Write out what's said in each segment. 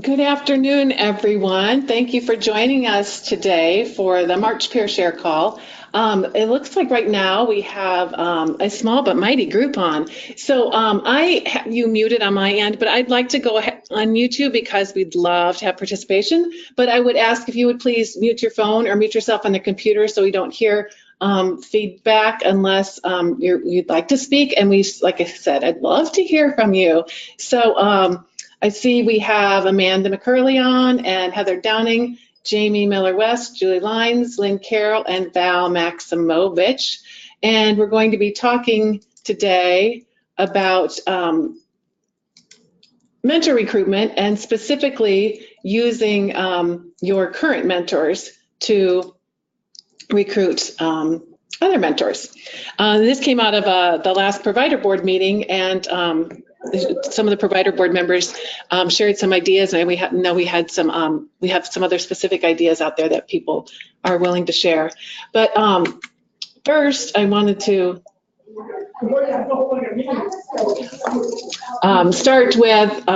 Good afternoon, everyone. Thank you for joining us today for the March Peer Share call. It looks like right now we have a small but mighty group on. So I have you muted on my end, but I'd like to go ahead on YouTube because we'd love to have participation. But I would ask if you would please mute your phone or mute yourself on the computer so we don't hear feedback unless you'd like to speak. And like I said, I'd love to hear from you. So I see we have Amanda McCurley on and Heather Downing, Jamie Miller-West, Julie Lines, Lynn Carroll, and Val Maximovich. And we're going to be talking today about mentor recruitment and specifically using your current mentors to recruit other mentors. This came out of the last provider board meeting, and some of the provider board members shared some ideas, and we have some other specific ideas out there that people are willing to share. But first, I wanted to start with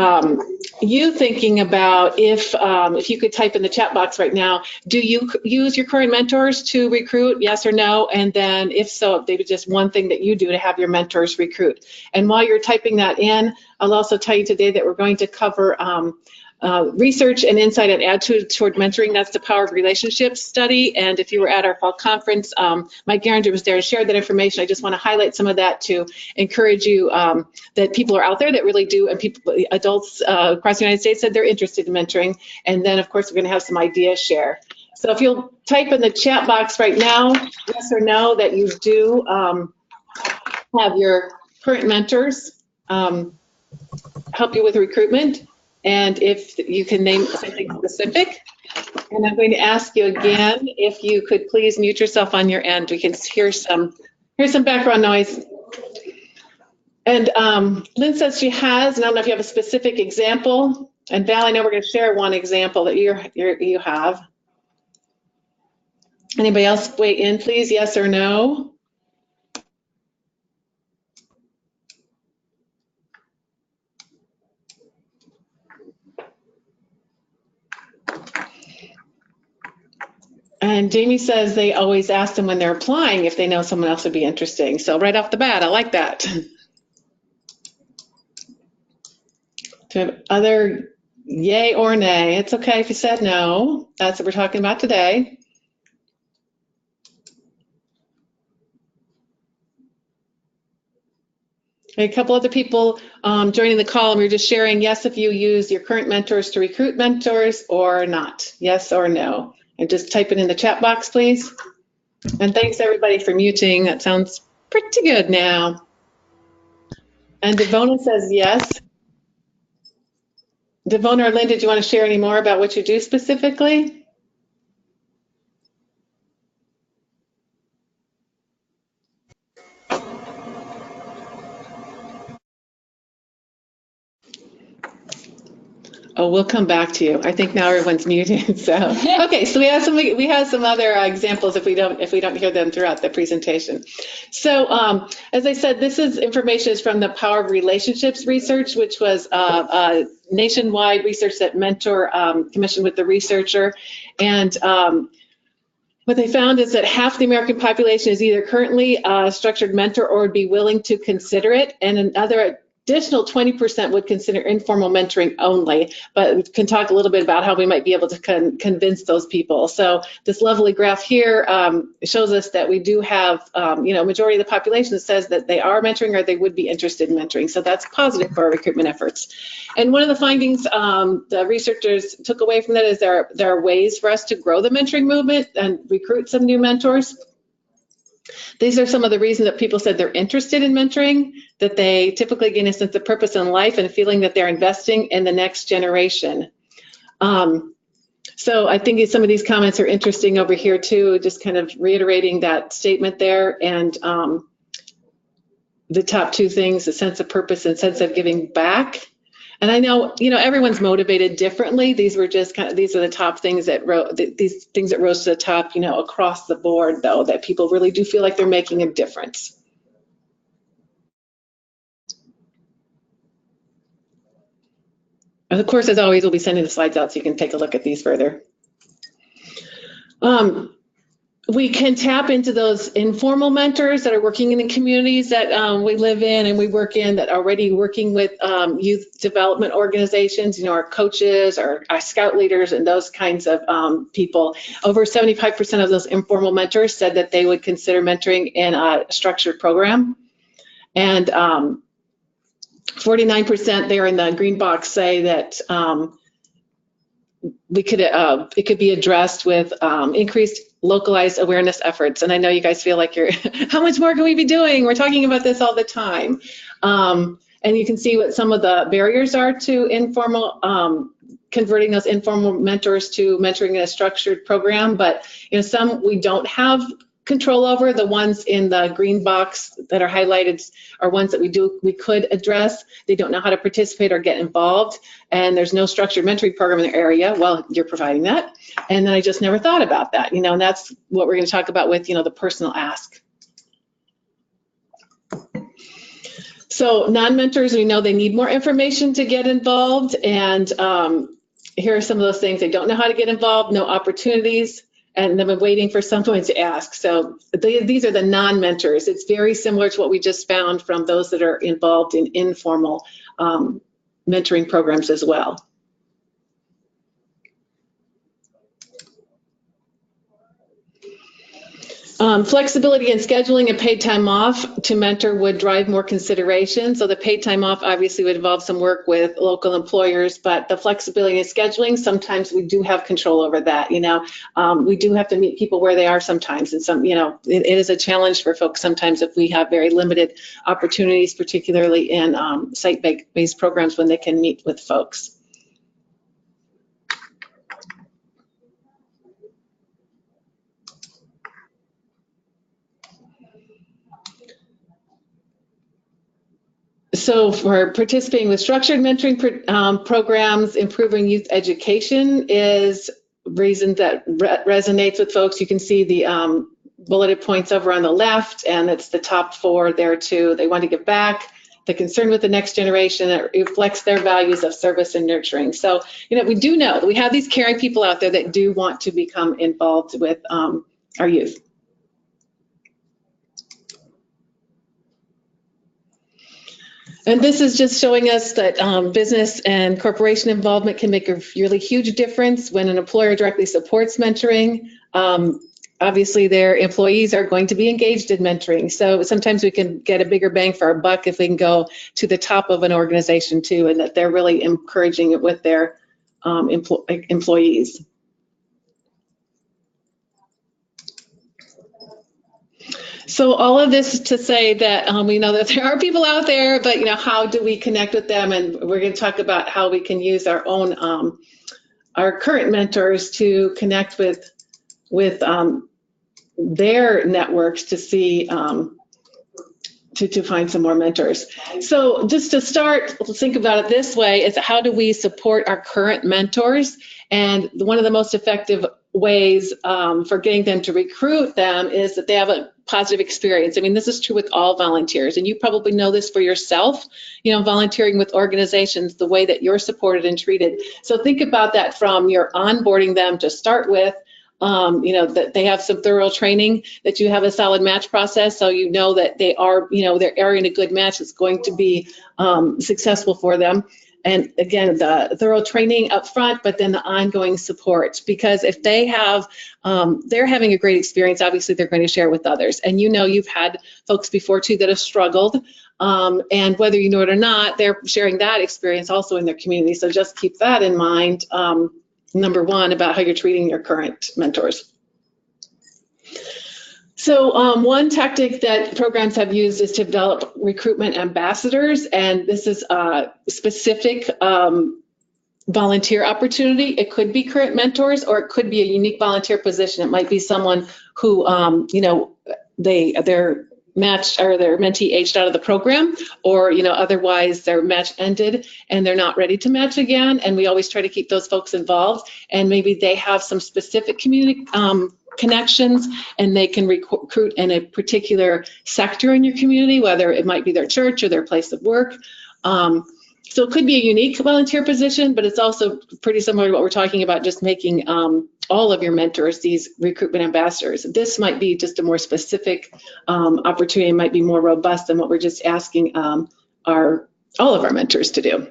you thinking about if you could type in the chat box right now, do you use your current mentors to recruit, yes or no? And then if so, maybe just one thing that you do to have your mentors recruit. And while you're typing that in, I'll also tell you today that we're going to cover research and insight and attitude toward mentoring. That's the Power of Relationships study. And if you were at our fall conference, Mike Garinger was there and shared that information. I just want to highlight some of that to encourage you that people are out there that really do, and adults across the United States said they're interested in mentoring. And then, of course, we're going to have some ideas share. So if you'll type in the chat box right now, yes or no, that you do have your current mentors help you with recruitment. And if you can name something specific, and I'm going to ask you again if you could please mute yourself on your end. We can hear some background noise. And Lynn says she has, and I don't know if you have a specific example. And Val, I know we're going to share one example that you have. Anybody else weigh in, please? Yes or no? And Jamie says they always ask them when they're applying if they know someone else would be interesting. So right off the bat, I like that. Do you have other yay or nay? It's okay if you said no. That's what we're talking about today. A couple other people joining the call, and we're just sharing yes if you use your current mentors to recruit mentors or not, yes or no. And just type it in the chat box, please. And thanks everybody for muting. That sounds pretty good now. And Devona says yes. Devona or Lynn, did you want to share any more about what you do specifically? Oh, we'll come back to you. I think now everyone's muted. So okay, so we have some other examples if we don't hear them throughout the presentation. So as I said, this is information is from the Power of Relationships research, which was nationwide research that Mentor commissioned with the researcher, and what they found is that half the American population is either currently a structured mentor or would be willing to consider it, and another additional 20% would consider informal mentoring only, but we can talk a little bit about how we might be able to convince those people. So this lovely graph here shows us that we do have, majority of the population that says that they are mentoring or they would be interested in mentoring. So that's positive for our recruitment efforts. And one of the findings the researchers took away from that is there are ways for us to grow the mentoring movement and recruit some new mentors. These are some of the reasons that people said they're interested in mentoring, that they typically gain a sense of purpose in life and feeling that they're investing in the next generation. So I think some of these comments are interesting over here too, just kind of reiterating that statement there. And the top two things, a sense of purpose and sense of giving back. And I know, everyone's motivated differently. These were just these are the top things that these things that rose to the top, across the board, though, that people really do feel like they're making a difference. And of course, as always, we'll be sending the slides out so you can take a look at these further. We can tap into those informal mentors that are working in the communities that we live in and we work in, that are already working with youth development organizations, you know, our coaches, our scout leaders, and those kinds of people. Over 75% of those informal mentors said that they would consider mentoring in a structured program. And 49% there in the green box say that it could be addressed with increased localized awareness efforts. And I know you guys feel like you're, how much more can we be doing? We're talking about this all the time. And you can see what some of the barriers are to informal, converting those informal mentors to mentoring in a structured program. But you know, some we don't have control over. The ones in the green box that are highlighted are ones that we could address. They don't know how to participate or get involved, and there's no structured mentoring program in their area. Well, you're providing that, and then I just never thought about that, you know, and that's what we're going to talk about with, you know, the personal ask. So non-mentors, we know they need more information to get involved, and here are some of those things. They don't know how to get involved, no opportunities, and they've been waiting for someone to ask. So these are the non-mentors. It's very similar to what we just found from those that are involved in informal mentoring programs as well. Flexibility in scheduling and paid time off to mentor would drive more consideration. So the paid time off obviously would involve some work with local employers, but the flexibility in scheduling, sometimes we do have control over that. You know, we do have to meet people where they are sometimes, and some, you know, it is a challenge for folks sometimes if we have very limited opportunities, particularly in site-based programs when they can meet with folks. So for participating with structured mentoring programs, improving youth education is a reason that resonates with folks. You can see the bulleted points over on the left, and it's the top 4 there too. They want to give back, the concern with the next generation, that reflects their values of service and nurturing. So, you know, we do know that we have these caring people out there that do want to become involved with our youth. And this is just showing us that business and corporation involvement can make a really huge difference when an employer directly supports mentoring. Obviously, their employees are going to be engaged in mentoring. So sometimes we can get a bigger bang for our buck if we can go to the top of an organization too, and that they're really encouraging it with their employees. So all of this to say that we know that there are people out there, but you know, how do we connect with them? And we're going to talk about how we can use our own, our current mentors to connect with their networks to see, to find some more mentors. So just to start, let's think about it this way: is how do we support our current mentors? And one of the most effective ways for getting them to recruit them is that they have a positive experience. I mean, this is true with all volunteers, and you probably know this for yourself, you know, volunteering with organizations, the way that you're supported and treated. So think about that from your onboarding them to start with, you know, that they have some thorough training, that you have a solid match process, so you know that they are, you know, they're in a good match that's going to be successful for them. And again, the thorough training up front, but then the ongoing support, because if they have, they're having a great experience, obviously they're going to share with others. And you know, you've had folks before too that have struggled, and whether you know it or not, they're sharing that experience also in their community. So just keep that in mind, number one, about how you're treating your current mentors. So one tactic that programs have used is to develop recruitment ambassadors, and this is a specific volunteer opportunity. It could be current mentors, or it could be a unique volunteer position. It might be someone who, you know, they're matched, or their mentee aged out of the program, or, you know, otherwise their match ended and they're not ready to match again. And we always try to keep those folks involved, and maybe they have some specific community connections, and they can recruit in a particular sector in your community, whether it might be their church or their place of work. So it could be a unique volunteer position, but it's also pretty similar to what we're talking about, just making all of your mentors these recruitment ambassadors. This might be just a more specific opportunity, might be more robust than what we're just asking all of our mentors to do.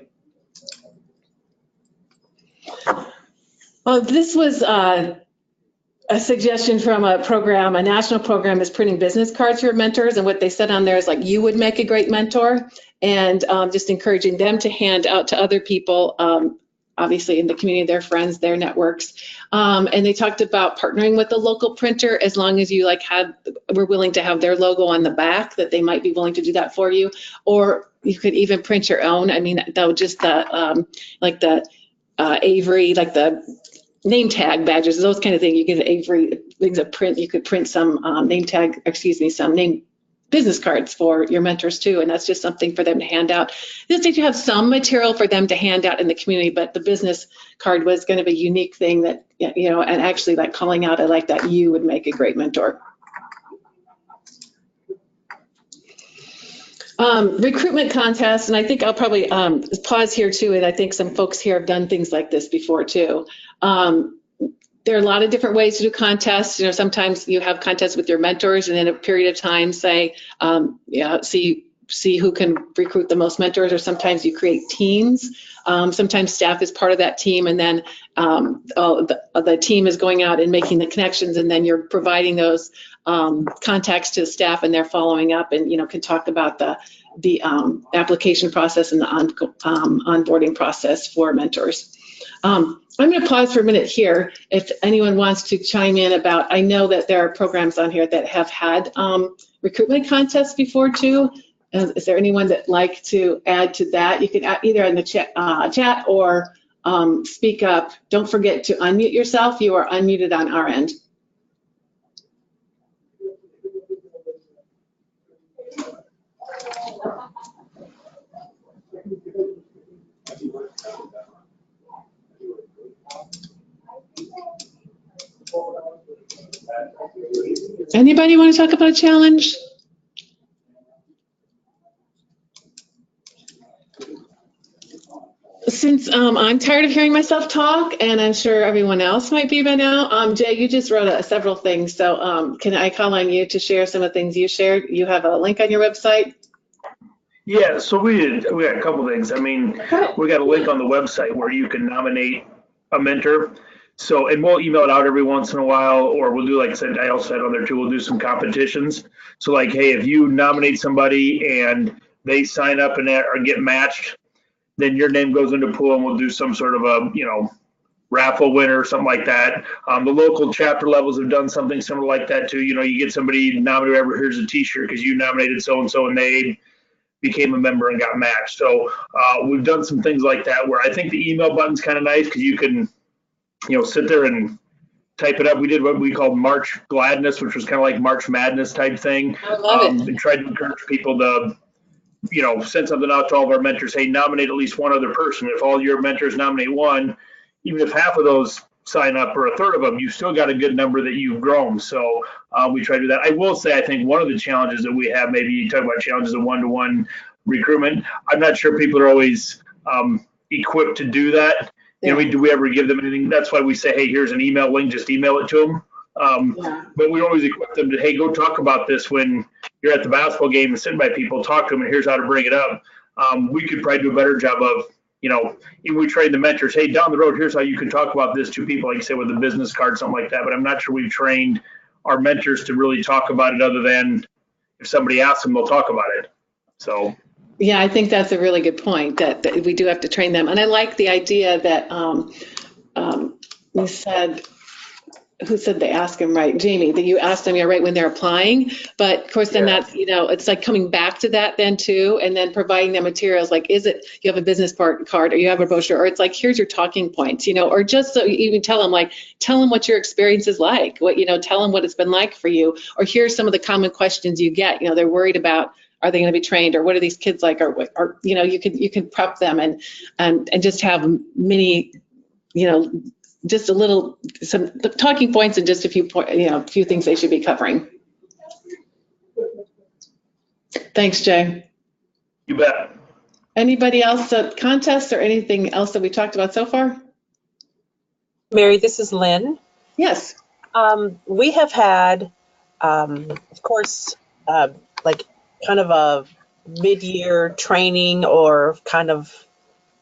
Well, this was a suggestion from a program, a national program is printing business cards for mentors, and what they said on there is like, you would make a great mentor, and just encouraging them to hand out to other people, obviously in the community, their friends, their networks. And they talked about partnering with a local printer as long as you were willing to have their logo on the back, that they might be willing to do that for you, or you could even print your own. I mean, though, just the like the Avery, like the name tag badges, those kind of things. You get Avery things that print. You could print some some name business cards for your mentors too, and that's just something for them to hand out. Just that you have some material for them to hand out in the community, but the business card was going to be a unique thing that, you know, and actually like calling out, I like that, you would make a great mentor. Recruitment contests, and I think I'll probably pause here too, and I think some folks here have done things like this before too. There are a lot of different ways to do contests. You know, sometimes you have contests with your mentors, and in a period of time, say, see who can recruit the most mentors, or sometimes you create teams. Sometimes staff is part of that team, and then the team is going out and making the connections, and then you're providing those contacts to the staff, and they're following up, and can talk about the application process and the onboarding process for mentors. I'm going to pause for a minute here if anyone wants to chime in about, I know that there are programs on here that have had recruitment contests before too. Is there anyone that'd like to add to that? You can either in the chat or speak up. Don't forget to unmute yourself. You are unmuted on our end. Anybody want to talk about a challenge? Since I'm tired of hearing myself talk, and I'm sure everyone else might be by now, Jay, you just wrote several things, so can I call on you to share some of the things you shared? You have a link on your website? Yeah, so we got a couple things. I mean, we got a link on the website where you can nominate a mentor. So, and we'll email it out every once in a while, or we'll do, like I said, I also said on there too, we'll do some competitions. So like, hey, if you nominate somebody and they sign up and or get matched, then your name goes into pool, and we'll do some sort of a, raffle winner or something like that. The local chapter levels have done something similar like that too. You get somebody nominated, whoever, here's a t-shirt because you nominated so-and-so and they became a member and got matched. So we've done some things like that where I think the email button's kind of nice because you can, sit there and type it up. We did what we called March Gladness, which was kind of like March Madness type thing. I love it. And tried to encourage people to, send something out to all of our mentors. Hey, nominate at least one other person. If all your mentors nominate one, even if half of those sign up or a third of them, you still got a good number that you've grown. So we try to do that. I will say, I think one of the challenges that we have, maybe you talk about challenges of one-to-one recruitment. I'm not sure people are always equipped to do that. Yeah. Do we ever give them anything? That's why we say, hey, here's an email link, just email it to them. But we always equip them to, hey, go talk about this when you're at the basketball game and sitting by people, talk to them, and here's how to bring it up. We could probably do a better job of, even we train the mentors, hey, down the road, here's how you can talk about this to people, like you said, with a business card, something like that. But I'm not sure we've trained our mentors to really talk about it other than if somebody asks them, they'll talk about it. So. Yeah, I think that's a really good point, that we do have to train them. And I like the idea that you said, who said they ask them, right? Jamie, that you asked them, right, when they're applying. But of course, then that's, it's like coming back to that then too, and then providing them materials like, is it, you have a business card or you have a brochure, or it's like, here's your talking points, or just so you can tell them what your experience is like, tell them what it's been like for you, or here's some of the common questions you get, they're worried about, are they going to be trained, or what are these kids like, or you can prep them and just have many, just some talking points and just a few things they should be covering. Thanks, Jay. You bet. Anybody else, contests or anything else that we talked about so far? Mary, this is Lynn. Yes. We have had, of course, like kind of a mid-year training or kind of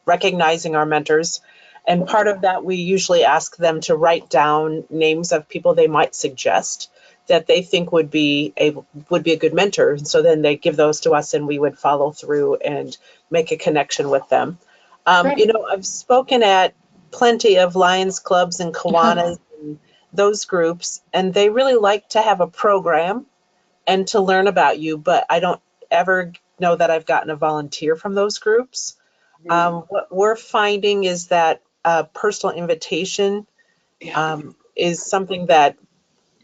recognizing our mentors. And part of that, we usually ask them to write down names of people they might suggest that they think would be a good mentor. So then they give those to us and we would follow through and make a connection with them. Right. I've spoken at plenty of Lions clubs and Kiwanis and those groups, and they really like to have a program and to learn about you, but I don't ever know that I've gotten a volunteer from those groups. What we're finding is that personal invitation is something that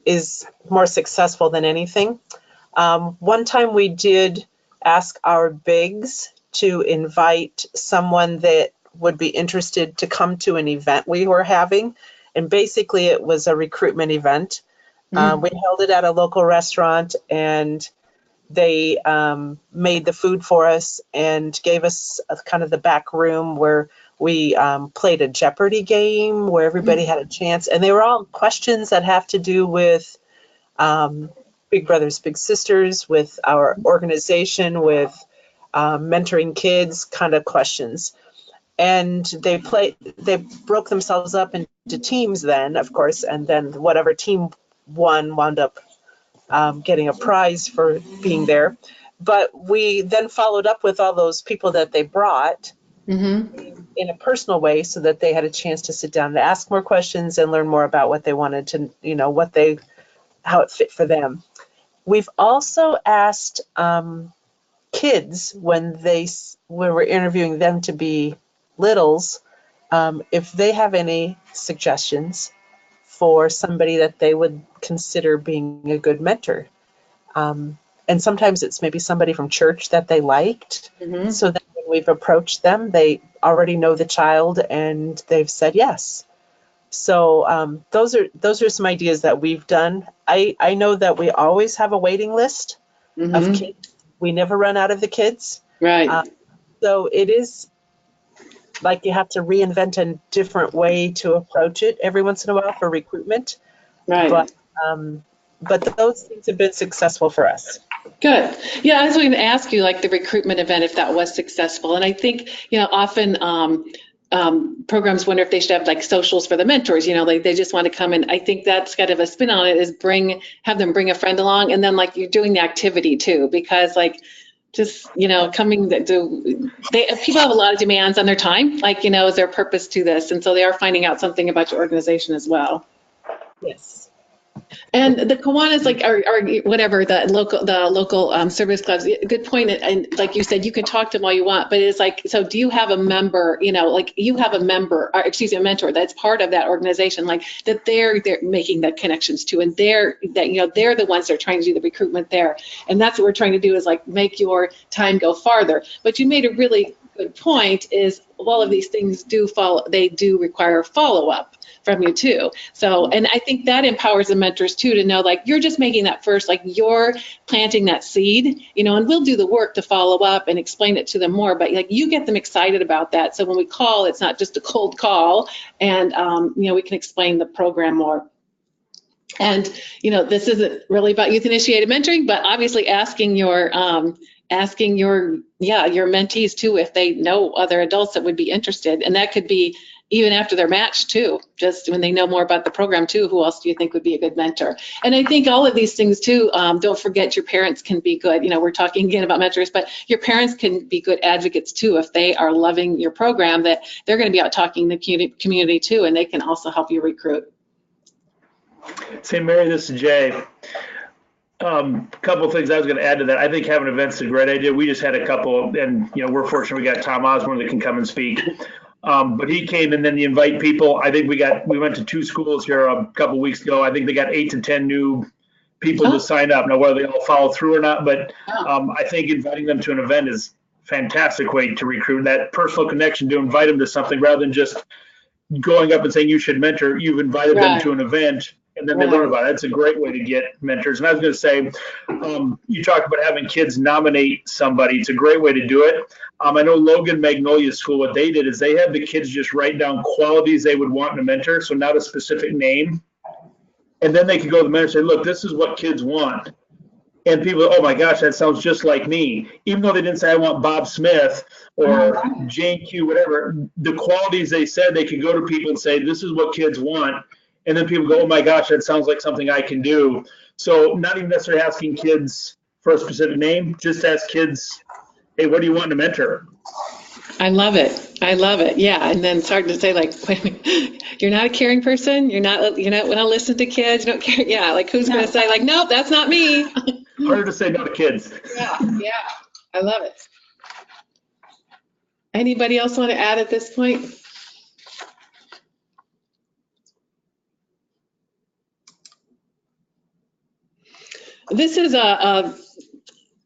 is more successful than anything. One time we did ask our bigs to invite someone that would be interested to come to an event we were having. And basically it was a recruitment event. We held it at a local restaurant, and they made the food for us and gave us kind of the back room where we played a Jeopardy game where everybody had a chance. And they were all questions that have to do with Big Brothers, Big Sisters, with our organization, with mentoring kids kind of questions. And they broke themselves up into teams then, of course, and then whatever team won wound up getting a prize for being there. But we then followed up with all those people that they brought in a personal way so that they had a chance to sit down and ask more questions and learn more about what they wanted to, how it fit for them. We've also asked kids when we're interviewing them to be littles, if they have any suggestions for somebody that they would consider being a good mentor. And sometimes it's maybe somebody from church that they liked. So that when we've approached them, they already know the child and they've said yes. So those are some ideas that we've done. I know that we always have a waiting list of kids. We never run out of the kids. Right. So it is like you have to reinvent a different way to approach it every once in a while for recruitment. Right. But those things have been successful for us. Good. Yeah, I was going to ask you, like the recruitment event, if that was successful. And I think, often programs wonder if they should have like socials for the mentors, like they just want to come in. I think that's kind of a spin on it, is have them bring a friend along, and then like you're doing the activity too, because like just, coming people have a lot of demands on their time, like, is there a purpose to this? And so they are finding out something about your organization as well. Yes. And the Kiwanis, like, or whatever, the local service clubs, good point. And like you said, you can talk to them all you want, but it's like, so do you have a member, like you have a member, or excuse me, a mentor that's part of that organization, like that they're making the connections to, and they're the ones that are trying to do the recruitment there. And that's what we're trying to do, is like make your time go farther. But you made a really good point, is all of these things do require follow-up from you too. So, and I think that empowers the mentors too, to know like you're just making that first, like you're planting that seed, and we'll do the work to follow up and explain it to them more, but like you get them excited about that. So when we call, it's not just a cold call, and we can explain the program more. And this isn't really about youth initiated mentoring, but obviously asking your mentees too if they know other adults that would be interested, and that could be even after they're matched too, just when they know more about the program too. Who else do you think would be a good mentor? And I think all of these things too, don't forget your parents can be good. We're talking again about mentors, but your parents can be good advocates too. If they are loving your program, that they're going to be out talking in the community too, and they can also help you recruit. Say, Mary, this is Jay. Couple of things I was going to add to that. I think having events is a great idea. We just had a couple, and we're fortunate we got Tom Osborne that can come and speak. But he came, and then you invite people. I think we went to 2 schools here a couple of weeks ago. I think they got 8 to 10 new people to sign up. Now, whether they all follow through or not, but I think inviting them to an event is a fantastic way to recruit. That personal connection, to invite them to something rather than just going up and saying you should mentor. You've invited them to an event, and then they learn about it. It's a great way to get mentors. And I was going to say, you talk about having kids nominate somebody. It's a great way to do it. I know Logan Magnolia School, what they did is they had the kids just write down qualities they would want in a mentor, so not a specific name. And then they could go to the mentor and say, look, this is what kids want. And people, oh my gosh, that sounds just like me. Even though they didn't say I want Bob Smith or Jane Q, whatever, the qualities they said, they could go to people and say, this is what kids want. And then people go, oh my gosh, that sounds like something I can do. So not even necessarily asking kids for a specific name, just ask kids, hey, what do you want in a mentor? I love it. I love it. Yeah. And then it's hard to say, like, wait a minute, you're not a caring person. You're not when I listen to kids, you don't care. Yeah. Like, who's going to say, like, nope, that's not me. Harder to say no to kids. Yeah. Yeah. I love it. Anybody else want to add at this point? This is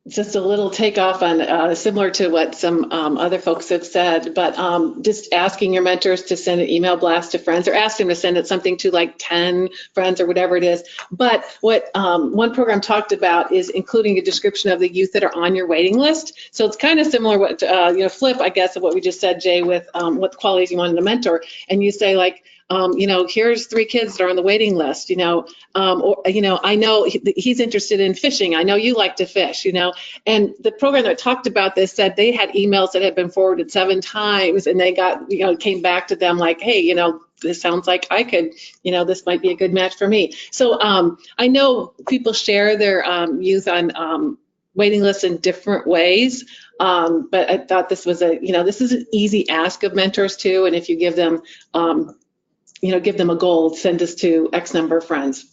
just a little takeoff on similar to what some other folks have said, but just asking your mentors to send an email blast to friends, or ask them to send it something to like 10 friends or whatever it is. But what one program talked about is including a description of the youth that are on your waiting list. So it's kind of similar what flip, I guess, of what we just said, Jay, with what qualities you want in a mentor, and you say like, here's 3 kids that are on the waiting list, I know he's interested in fishing. I know you like to fish, and the program that talked about this said they had emails that had been forwarded 7 times, and they got, came back to them like, hey, this sounds like I could, this might be a good match for me. So I know people share their youth on waiting lists in different ways. But I thought this was this is an easy ask of mentors too. And if you give them, give them a goal, send this to X number of friends.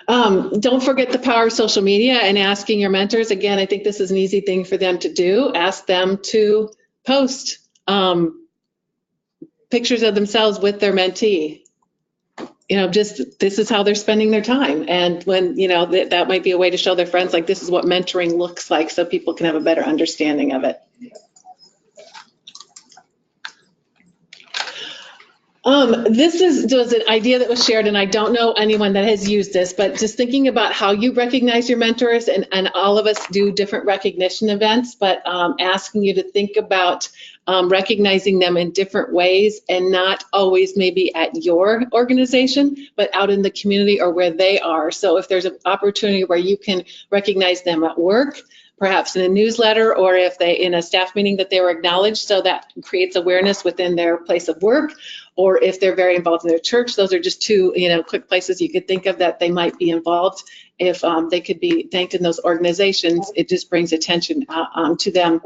Don't forget the power of social media and asking your mentors. Again, I think this is an easy thing for them to do. Ask them to post pictures of themselves with their mentee. Just this is how they're spending their time. And when, that might be a way to show their friends, like, this is what mentoring looks like, so people can have a better understanding of it. This was an idea that was shared, and I don't know anyone that has used this, but just thinking about how you recognize your mentors, and all of us do different recognition events, but asking you to think about recognizing them in different ways, and not always maybe at your organization, but out in the community or where they are. So if there's an opportunity where you can recognize them at work, perhaps in a newsletter, or if they in a staff meeting that they were acknowledged, so that creates awareness within their place of work, or if they're very involved in their church. Those are just 2 quick places you could think of that they might be involved. If they could be thanked in those organizations, it just brings attention to them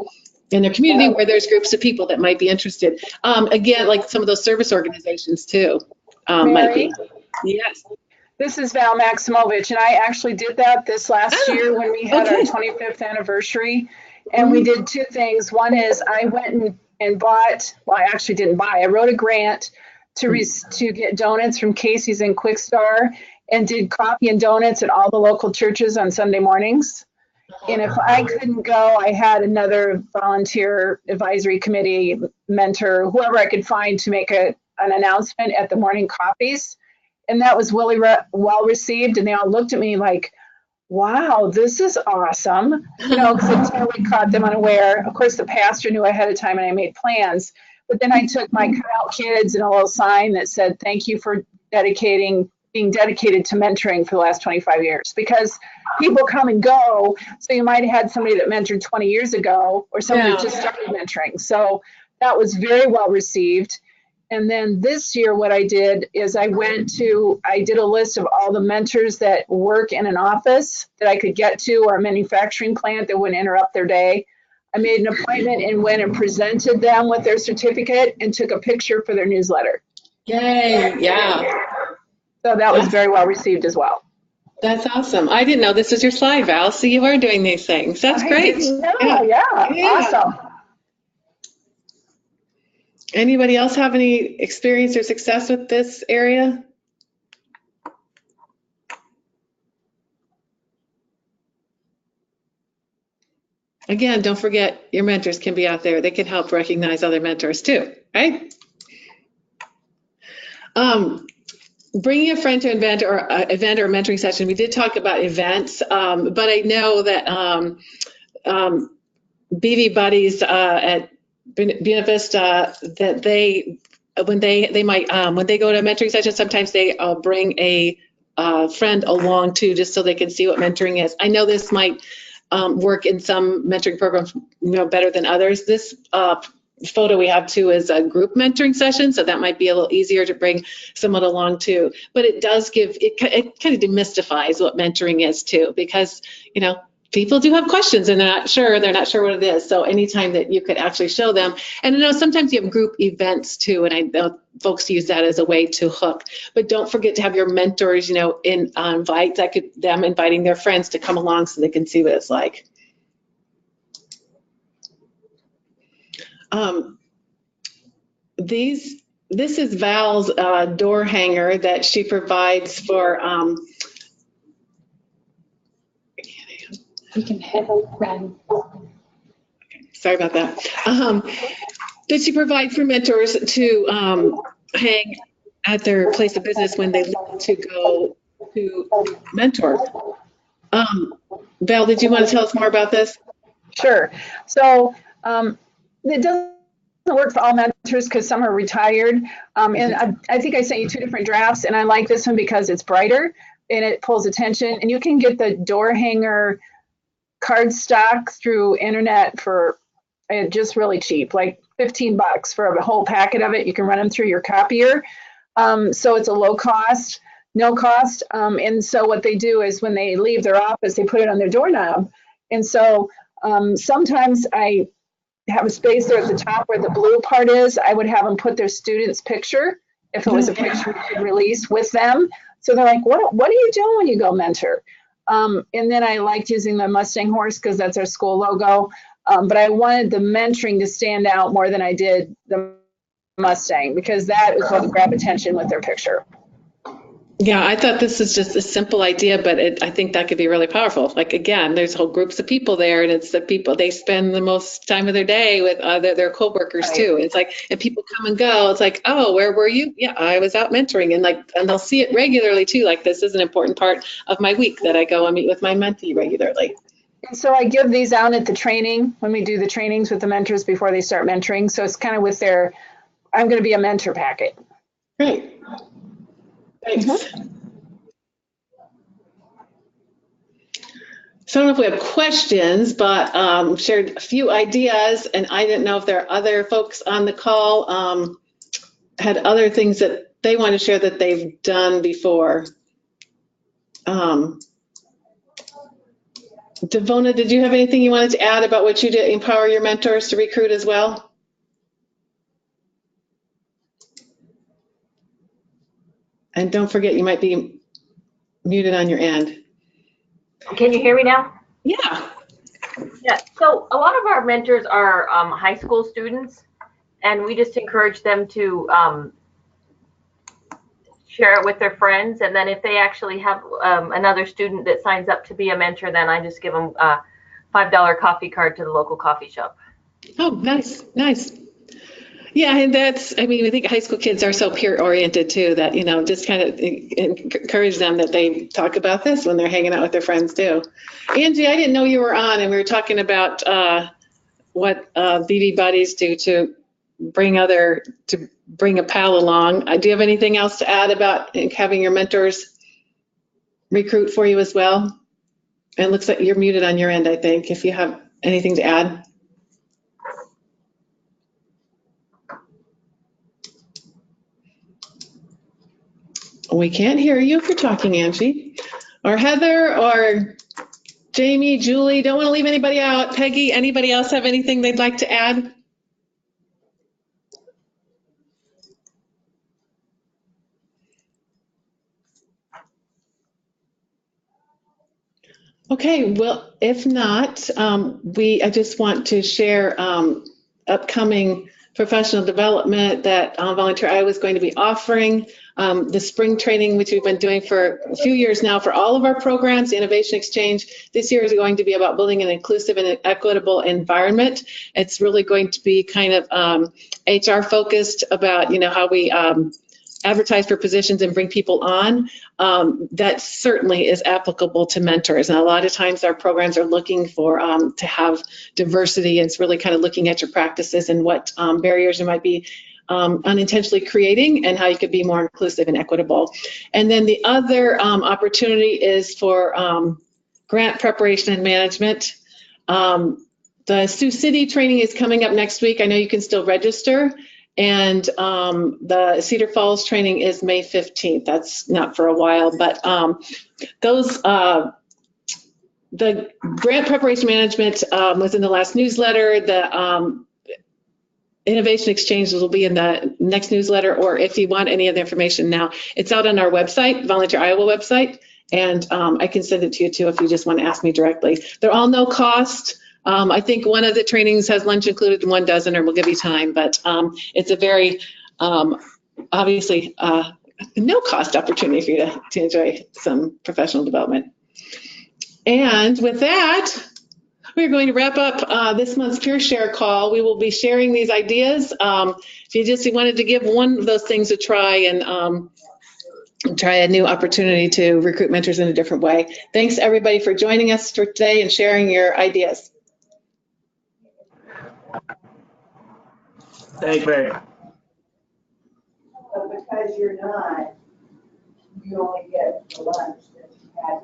in their community where there's groups of people that might be interested. Again, like some of those service organizations too might be. Yes. This is Val Maximovich, and I actually did that this last year when we had our 25th anniversary, and we did 2 things. One is I went and bought, well, I actually didn't buy, I wrote a grant to get donuts from Casey's and Quick Star, and did coffee and donuts at all the local churches on Sunday mornings. And if I couldn't go, I had another volunteer advisory committee mentor, whoever I could find, to make an announcement at the morning coffees. And that was really well received. And they all looked at me like, wow, this is awesome. Because it totally caught them unaware. Of course, the pastor knew ahead of time, and I made plans. But then I took my cutout kids and a little sign that said, thank you for being dedicated to mentoring for the last 25 years. Because people come and go. So you might have had somebody that mentored 20 years ago, or somebody that just started mentoring. So that was very well received. And then this year, what I did is I did a list of all the mentors that work in an office that I could get to, or a manufacturing plant that wouldn't interrupt their day. I made an appointment and went and presented them with their certificate and took a picture for their newsletter. Yay, yeah. So that was very well received as well. That's awesome. I didn't know this was your slide, Val. So you are doing these things. That's great. Yeah, awesome. Anybody else have any experience or success with this area? Again, don't forget, your mentors can be out there. They can help recognize other mentors too, right? Bringing a friend to an event or a mentoring session, we did talk about events, but I know that BV Buddies at Buena Vista, that when they go to a mentoring session, sometimes they bring a friend along too, just so they can see what mentoring is. I know this might work in some mentoring programs, better than others. This photo we have too is a group mentoring session, so that might be a little easier to bring someone along too. But it does it kind of demystifies what mentoring is too, because people do have questions and they're not sure what it is. So anytime that you could actually show them, and I know sometimes you have group events too, and I know folks use that as a way to hook. But don't forget to have your mentors, invite them inviting their friends to come along so they can see what it's like. This is Val's door hanger that she provides for. You can have a run. Sorry about that. That she provides for mentors to hang at their place of business when they leave to go to mentor. Val, did you want to tell us more about this? Sure. So it doesn't work for all mentors because some are retired. And I think I sent you 2 different drafts, and I like this one because it's brighter and it pulls attention. And you can get the door hanger cardstock through internet for just really cheap, like $15 for a whole packet of it. You can run them through your copier. So it's a no cost. And so what they do is when they leave their office, they put it on their doorknob. And so sometimes I have a space there at the top where the blue part is. I would have them put their student's picture, if it was a picture we could release, with them. So they're like, what are you doing when you go mentor? And then I liked using the Mustang horse because that's our school logo. But I wanted the mentoring to stand out more than I did the Mustang, because that is what would grab attention with their picture. Yeah, I thought this is just a simple idea, but I think that could be really powerful. Like, again, there's whole groups of people there, and it's the people, they spend the most time of their day with their coworkers too. It's like, and people come and go. It's like, oh, where were you? Yeah, I was out mentoring, and they'll see it regularly too. Like, this is an important part of my week that I go and meet with my mentee regularly. And so I give these out at the training when we do the trainings with the mentors before they start mentoring. So it's kind of with their, I'm going to be a mentor packet. Great. Thanks. So I don't know if we have questions, but shared a few ideas, and I didn't know if there are other folks on the call had other things that they want to share that they've done before. Devona, did you have anything you wanted to add about what you did, empower your mentors to recruit as well? And don't forget, you might be muted on your end. Can you hear me now? Yeah. Yeah. So a lot of our mentors are high school students, and we just encourage them to share it with their friends. And then if they actually have another student that signs up to be a mentor, then I just give them a $5 coffee card to the local coffee shop. Oh, nice, nice. Yeah, and that's, I mean, I think high school kids are so peer oriented too that, just kind of encourage them that they talk about this when they're hanging out with their friends too. Angie, I didn't know you were on, and we were talking about what BB Buddies do to bring a pal along. Do you have anything else to add about having your mentors recruit for you as well? And it looks like you're muted on your end, I think, if you have anything to add. We can't hear you if you're talking, Angie. Or Heather, or Jamie, Julie, don't want to leave anybody out. Peggy, anybody else have anything they'd like to add? Okay, well, if not, I just want to share upcoming professional development that Volunteer Iowa is going to be offering. The spring training, which we've been doing for a few years now for all of our programs, Innovation Exchange, this year is going to be about building an inclusive and equitable environment. It's really going to be kind of HR focused about, how we advertise for positions and bring people on, that certainly is applicable to mentors. And a lot of times our programs are looking for to have diversity, and it's really kind of looking at your practices and what barriers you might be unintentionally creating and how you could be more inclusive and equitable. And then the other opportunity is for grant preparation and management. The Sioux City training is coming up next week. I know you can still register. And the Cedar Falls training is May 15th. That's not for a while, but those, the grant preparation management was in the last newsletter. The innovation exchanges will be in the next newsletter, or if you want any of the information now, it's out on our website, Volunteer Iowa website, and I can send it to you too if you just want to ask me directly. They're all no cost. I think one of the trainings has lunch included and one doesn't, or we'll give you time, but it's a very, obviously, no cost opportunity for you to enjoy some professional development. And with that, we're going to wrap up this month's Peer Share call. We will be sharing these ideas. If you wanted to give one of those things a try and try a new opportunity to recruit mentors in a different way. Thanks everybody for joining us for today and sharing your ideas. Thanks, Mary. But because you're not, you only get the lunch that you had.